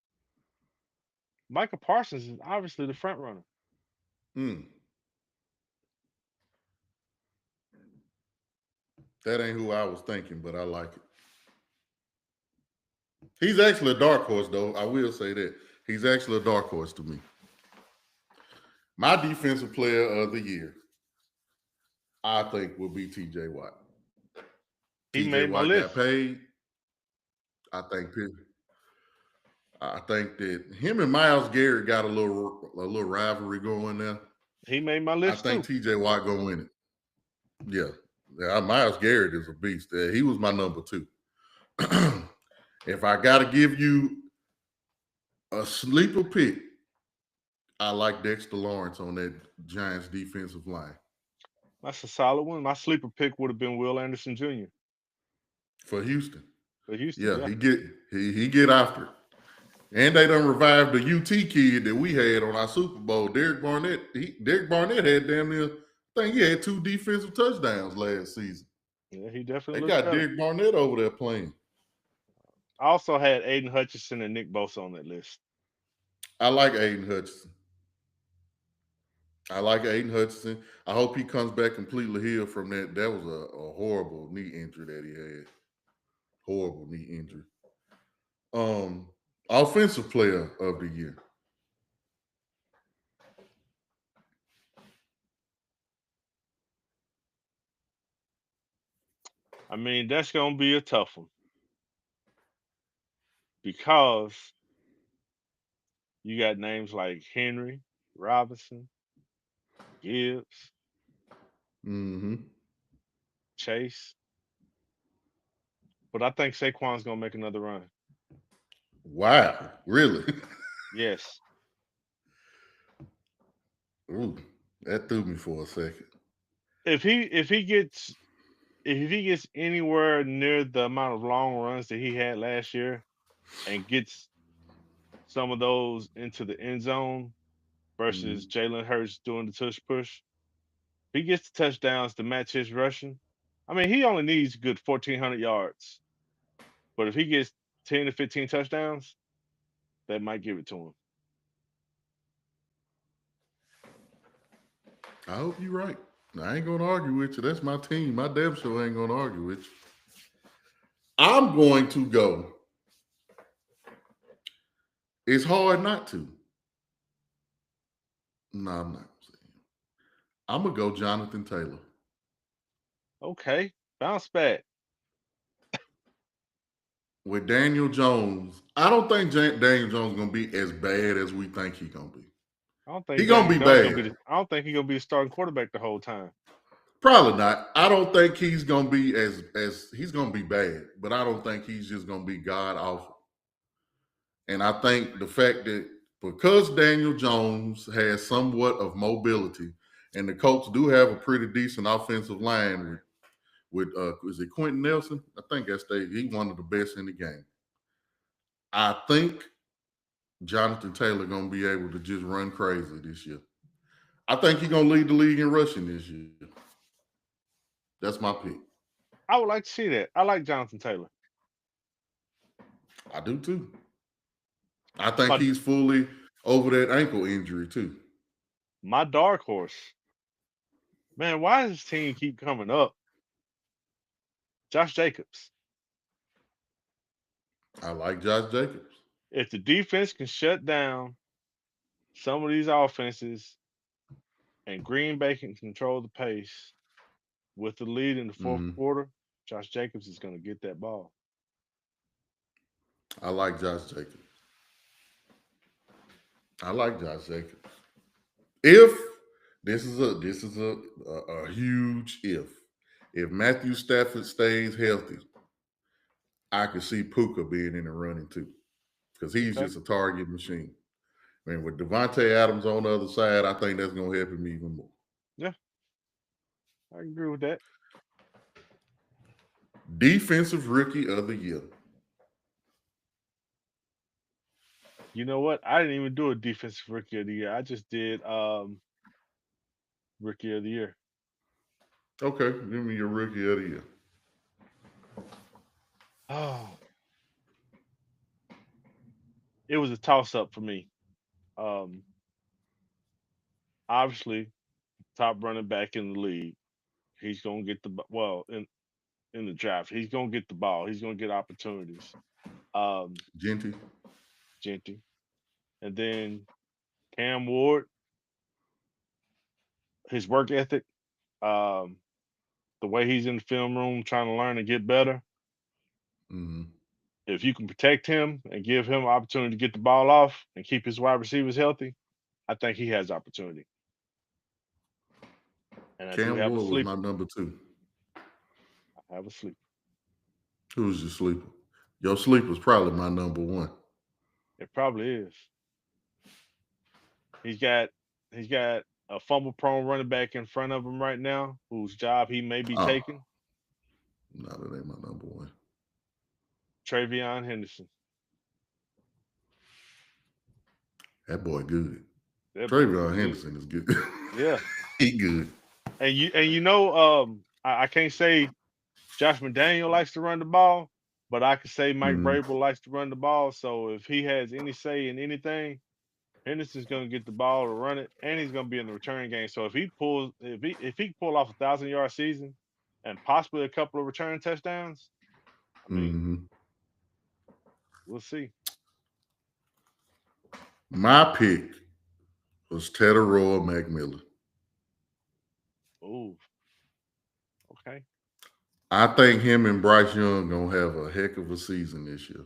Michael Parsons is obviously the front runner. That ain't who I was thinking, but I like it. He's actually a dark horse, though. I will say that. He's actually a dark horse to me. My Defensive Player of the Year, I think, will be TJ Watt. He made my list. Got paid. I think that him and Myles Garrett got a little rivalry going there. He made my list. I think TJ Watt gonna win it. Yeah, Myles Garrett is a beast. He was my number 2. If I gotta give you a sleeper pick, I like Dexter Lawrence on that Giants defensive line. That's a solid one. My sleeper pick would have been Will Anderson Jr. For Houston. Yeah. he get after it. And they done revived the UT kid that we had on our Super Bowl, Derek Barnett. Derek Barnett had damn near, I think he had 2 defensive touchdowns last season. Yeah, he definitely. They got Derek Barnett over there playing. I also had Aiden Hutchinson and Nick Bosa on that list. I like Aiden Hutchinson. I hope he comes back completely healed from that. That was a horrible knee injury that he had. Horrible knee injury. Offensive Player of the Year. I mean, that's going to be a tough one. Because you got names like Henry, Robinson, Gibbs, Chase. But I think Saquon's going to make another run. Wow, really? Yes. Ooh, that threw me for a second. If he gets anywhere near the amount of long runs that he had last year and gets some of those into the end zone versus Jalen Hurts doing the tush push, if he gets the touchdowns to match his rushing, I mean, he only needs a good 1,400 yards. But if he gets 10 to 15 touchdowns, that might give it to him. I hope you're right. I ain't going to argue with you. That's my team. My damn sure ain't going to argue with you. I'm going to go. It's hard not to. No, I'm not saying. I'm going to go Jonathan Taylor. Okay. Bounce back. with Daniel Jones, I don't think Daniel Jones is gonna be as bad as we think he's gonna be. I don't He think gonna Daniel be Jones gonna be. bad. I don't think he's gonna be the starting quarterback the whole time. Probably not. I don't think he's gonna be as he's gonna be bad, but I don't think he's just gonna be god awful. And I think the fact that because Daniel Jones has somewhat of mobility, and the Colts do have a pretty decent offensive line with is it Quentin Nelson? I think he's one of the best in the game. I think Jonathan Taylor gonna be able to just run crazy this year. I think he's gonna lead the league in rushing this year. That's my pick. I would like to see that. I like Jonathan Taylor. I do too. I think My he's fully over that ankle injury too. my dark horse. Man, why does this team keep coming up? Josh Jacobs. I like Josh Jacobs. If the defense can shut down some of these offenses and Green Bay can control the pace with the lead in the fourth Hmm. quarter, Josh Jacobs is going to get that ball. I like Josh Jacobs. I like Josh Jacobs. If this is a huge if Matthew Stafford stays healthy, I could see Puka being in the running too, because he's Okay. just a target machine. I mean, with Devontae Adams on the other side, I think that's going to help him even more. Yeah, I agree with that. Defensive Rookie of the Year. You know what? I didn't even do a defensive rookie of the year. I just did rookie of the year. Okay, give me your Rookie of the Year. Oh, it was a toss up for me. Um, Obviously, top running back in the league. He's gonna get well in the draft. He's gonna get the ball. He's gonna get opportunities. Um, Genty. Genty, and then Cam Ward, his work ethic, um, the way he's in the film room trying to learn and get better. Mm-hmm. If you can protect him and give him opportunity to get the ball off and keep his wide receivers healthy, I think he has opportunity. And I do Cam have a Ward was my sleeper. number two. I have a sleeper. Who's your sleeper? Your sleeper's probably my number one. It probably is. He's got he's got a fumble prone running back in front of him right now, whose job he may be Oh, taking. no, that ain't my number one. Travion Henderson. That boy good. That boy is Travion good. Henderson is good. Yeah. He good. I can't say Josh McDaniel likes to run the ball, but I can say Mike Mm-hmm. Vrabel likes to run the ball. So if he has any say in anything, Henderson's going to get the ball to run it, and he's going to be in the return game. So if he pull off 1,000-yard season and possibly a couple of return touchdowns, I mean, Mm-hmm. we'll see. My pick was Tedoroa McMillan. Oh, okay. I think him and Bryce Young gonna have a heck of a season this year.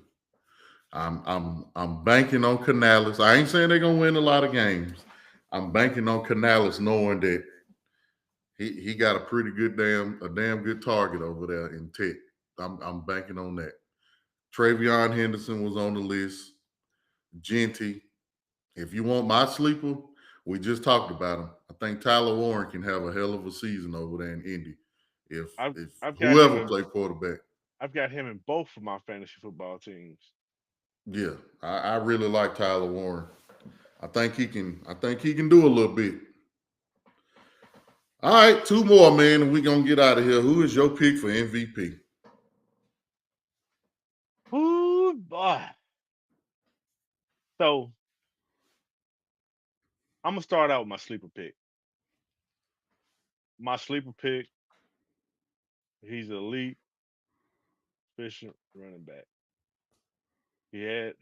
I'm banking on Canales. I ain't saying they're gonna win a lot of games. I'm banking on Canales knowing that he got a pretty good damn good target over there in Tech. I'm banking on that. Travion Henderson was on the list. Genty. If you want my sleeper, we just talked about him. I think Tyler Warren can have a hell of a season over there in Indy. If I've if I've got him whoever in play quarterback. I've got him in both of my fantasy football teams. Yeah, I really like Tyler Warren. I think he can do a little bit. All right, two more, man, and we're gonna get out of here. Who is your pick for MVP? Ooh, boy. So I'm gonna start out with my sleeper pick. My sleeper pick, he's an elite, efficient running back. He had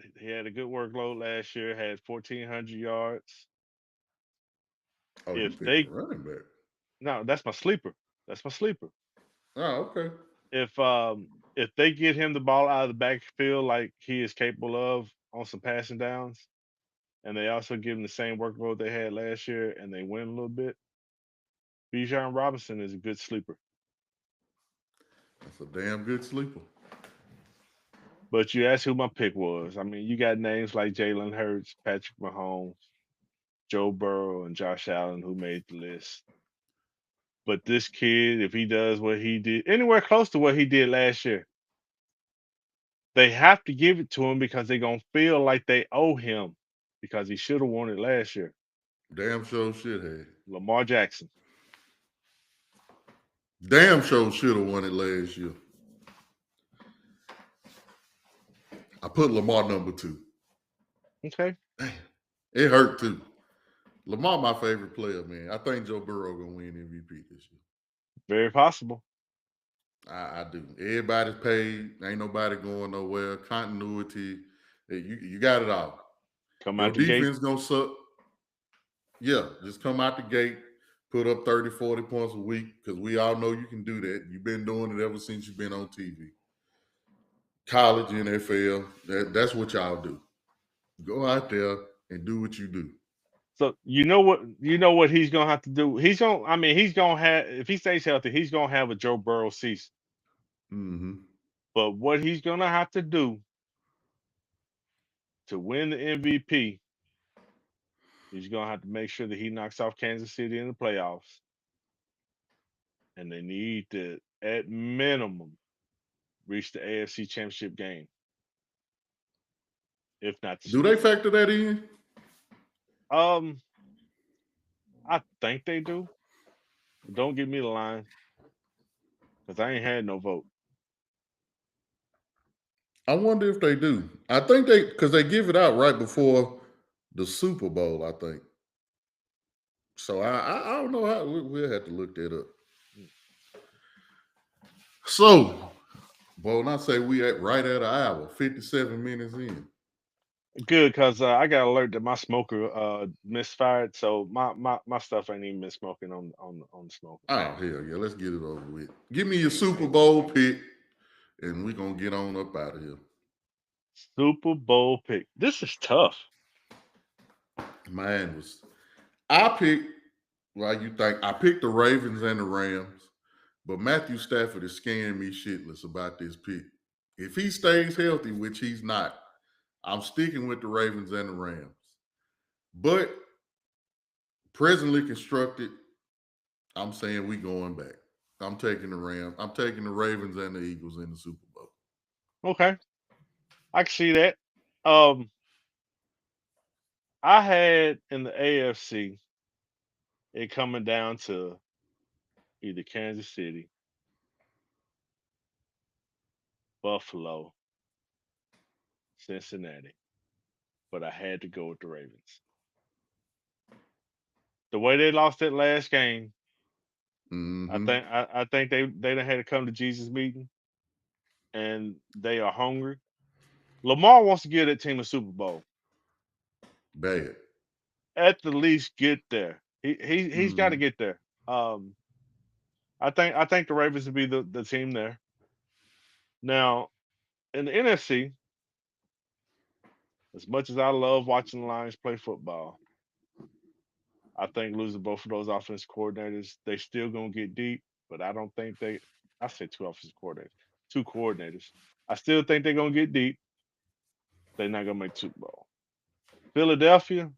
a good workload last year, had 1,400 yards. Oh, you If picked a they running back. No, that's my sleeper. That's my sleeper. Oh, okay. If if they get him the ball out of the backfield like he is capable of on some passing downs, and they also give him the same workload they had last year, and they win a little bit, Bijan Robinson is a good sleeper. That's a damn good sleeper. But you asked who my pick was. I mean, you got names like Jalen Hurts, Patrick Mahomes, Joe Burrow, and Josh Allen who made the list. But this kid, if he does what he did, anywhere close to what he did last year, they have to give it to him because they're gonna feel like they owe him because he should have won it last year. Damn sure should have. Lamar Jackson. Damn sure should have won it last year. I put Lamar number 2. Okay. Damn. It hurt too. Lamar, my favorite player, man. I think Joe Burrow gonna win MVP this year. Very possible. I do. Everybody's paid. Ain't nobody going nowhere. Continuity. You got it all. Come Your out the gate. defense gonna suck. Yeah, just come out the gate, put up 30, 40 points a week, because we all know you can do that. You've been doing it ever since you've been on TV. College, NFL, that's what y'all do. Go out there and do what you do. So you know what he's gonna have to do. He's gonna have, if he stays healthy, he's gonna have a Joe Burrow season. Mm-hmm. But what he's gonna have to do to win the MVP, he's gonna have to make sure that he knocks off Kansas City in the playoffs. And they need to, at minimum, reach the AFC Championship game. If not, Do they factor that in? I think they do. Don't give me the line, because I ain't had no vote. I wonder if they do. I think because they give it out right before the Super Bowl, I think. So I don't know how we'll have to look that up. So, boy, when I say we right at an hour, 57 minutes in. Good, because I got alert that my smoker misfired, so my stuff ain't even been smoking on the smoker. Oh, hell yeah. Let's get it over with. Give me your Super Bowl pick, and we're going to get on up out of here. Super Bowl pick. This is tough. Mine was, I picked, like you think, I picked the Ravens and the Rams, but Matthew Stafford is scaring me shitless about this pick. If he stays healthy, which he's not, I'm sticking with the Ravens and the Rams. But presently constructed, I'm saying we going back. I'm taking the Rams. I'm taking the Ravens and the Eagles in the Super Bowl. Okay, I can see that. I had in the AFC it coming down to either Kansas City, Buffalo, Cincinnati, but I had to go with the Ravens. The way they lost that last game, Mm-hmm. I think they done had to come to Jesus meeting, and they are hungry. Lamar wants to give that team a Super Bowl. Bad. At the least, get there. He's got to get there. I think the Ravens will be the team there. Now, in the NFC, as much as I love watching the Lions play football, I think losing both of those offensive coordinators, they still gonna get deep, but I don't think they. I said two offensive coordinators, two coordinators. I still think they're gonna get deep. They're not gonna make the Super Bowl. Philadelphia,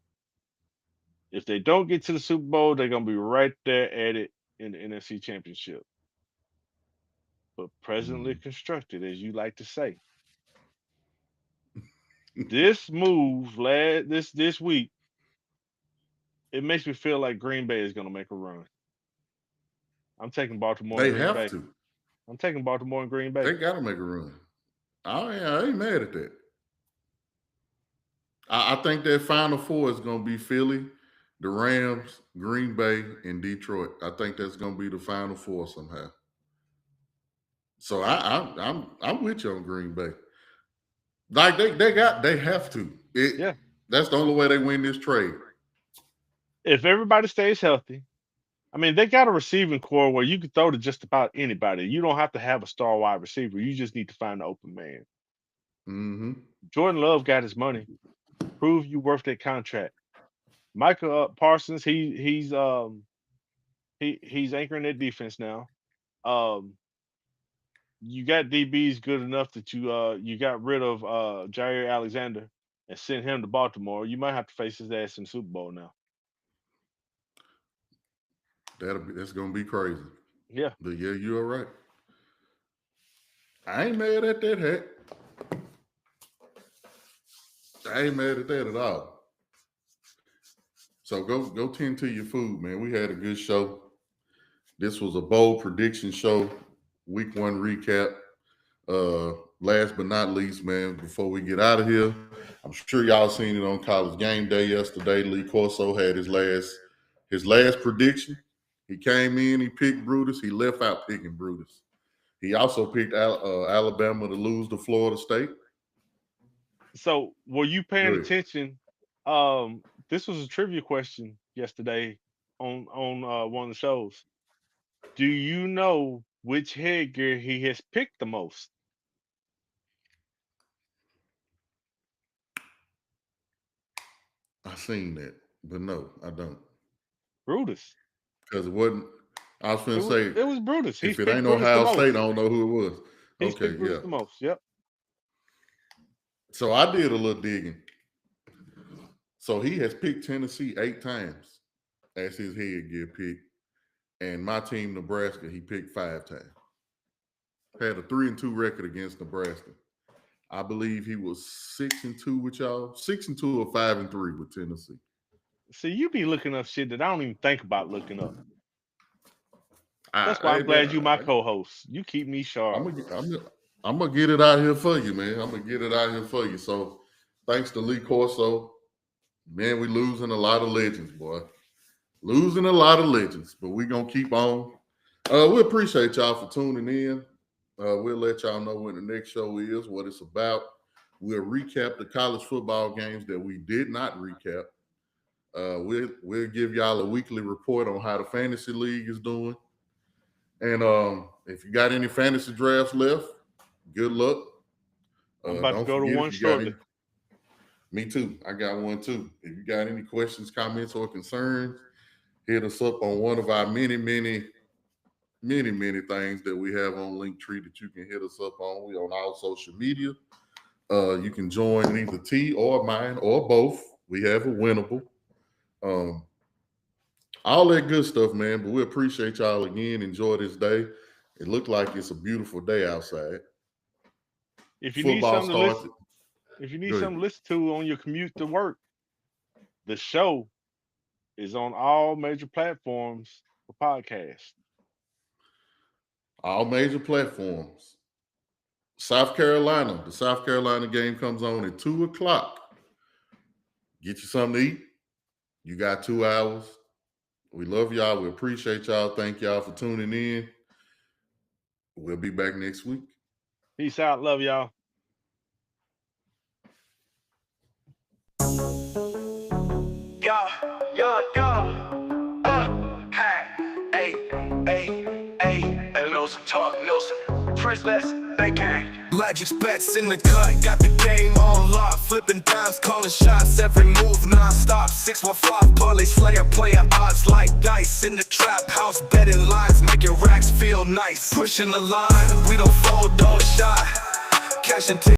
if they don't get to the Super Bowl, they're gonna be right there at it in the NFC Championship. But presently constructed, as you like to say, this move this week, it makes me feel like Green Bay is gonna make a run. I'm taking Baltimore and They Green have Bay. to. I'm taking Baltimore and Green Bay. They got to make a run. I ain't mad at that. I think that Final Four is going to be Philly, the Rams, Green Bay, and Detroit. I think that's going to be the Final Four somehow. So I'm with you on Green Bay. Like they have to. That's the only way they win this trade. If everybody stays healthy, I mean, they got a receiving core where you can throw to just about anybody. You don't have to have a star wide receiver. You just need to find the open man. Mm-hmm. Jordan Love got his money. Prove you worth that contract. Michael Parsons, he's anchoring that defense now. Um, you got DBs good enough that you got rid of Jair Alexander and sent him to Baltimore. You might have to face his ass in the Super Bowl now. That's gonna be crazy. Yeah. But yeah, you're right. I ain't mad at that hat. I ain't mad at that at all. So go tend to your food, man. We had a good show. This was a bold prediction show. Week 1 recap. Last but not least, man, before we get out of here, I'm sure y'all seen it on College Game Day yesterday. Lee Corso had his last prediction. He came in, he picked Brutus. He left out picking Brutus. He also picked Alabama to lose to Florida State. So were you paying attention? This was a trivia question yesterday on one of the shows. Do you know which headgear he has picked the most? I seen that, but no, I don't. Brutus. Because it wasn't. I was going to say it was Brutus. If it ain't Ohio State, I don't know who it was. He's okay, picked Brutus the most. Yep. So I did a little digging. So he has picked Tennessee 8 times as his headgear pick. And my team, Nebraska, he picked 5 times. Had a 3-2 record against Nebraska. I believe he was 6-2 with y'all. 6-2 or 5-3 with Tennessee. See, you be looking up shit that I don't even think about looking up. That's why I'm glad you my co-host. You keep me sharp. I'm gonna get it out here for you, man. I'm gonna get it out here for you. So thanks to Lee Corso. Man, we losing a lot of legends, boy. Losing a lot of legends, but we're going to keep on. We appreciate y'all for tuning in. We'll let y'all know when the next show is, what it's about. We'll recap the college football games that we did not recap. We'll give y'all a weekly report on how the fantasy league is doing. And if you got any fantasy drafts left, good luck. I'm about to go to one shortly. Me too. I got one too. If you got any questions, comments, or concerns, hit us up on one of our many things that we have on Linktree that you can hit us up on. We on all social media. You can join either T or mine or both. We have a winnable. All that good stuff, man. But we appreciate y'all again. Enjoy this day. It looked like it's a beautiful day outside. If you need something to listen, something to listen to on your commute to work, the show is on all major platforms for podcasts. All major platforms. South Carolina. The South Carolina game comes on at 2:00. Get you something to eat. You got 2 hours. We love y'all. We appreciate y'all. Thank y'all for tuning in. We'll be back next week. Peace out. Love y'all. Hey, Nelson talk, Nelson. Princess, they gang. Logic bets in the cut, got the game on lock. Flipping dimes, calling shots, every move non-stop. 615 bully slayer, player odds like dice. In the trap house, betting lines, making racks feel nice. Pushing the line, we don't fold, don't shot. Cashing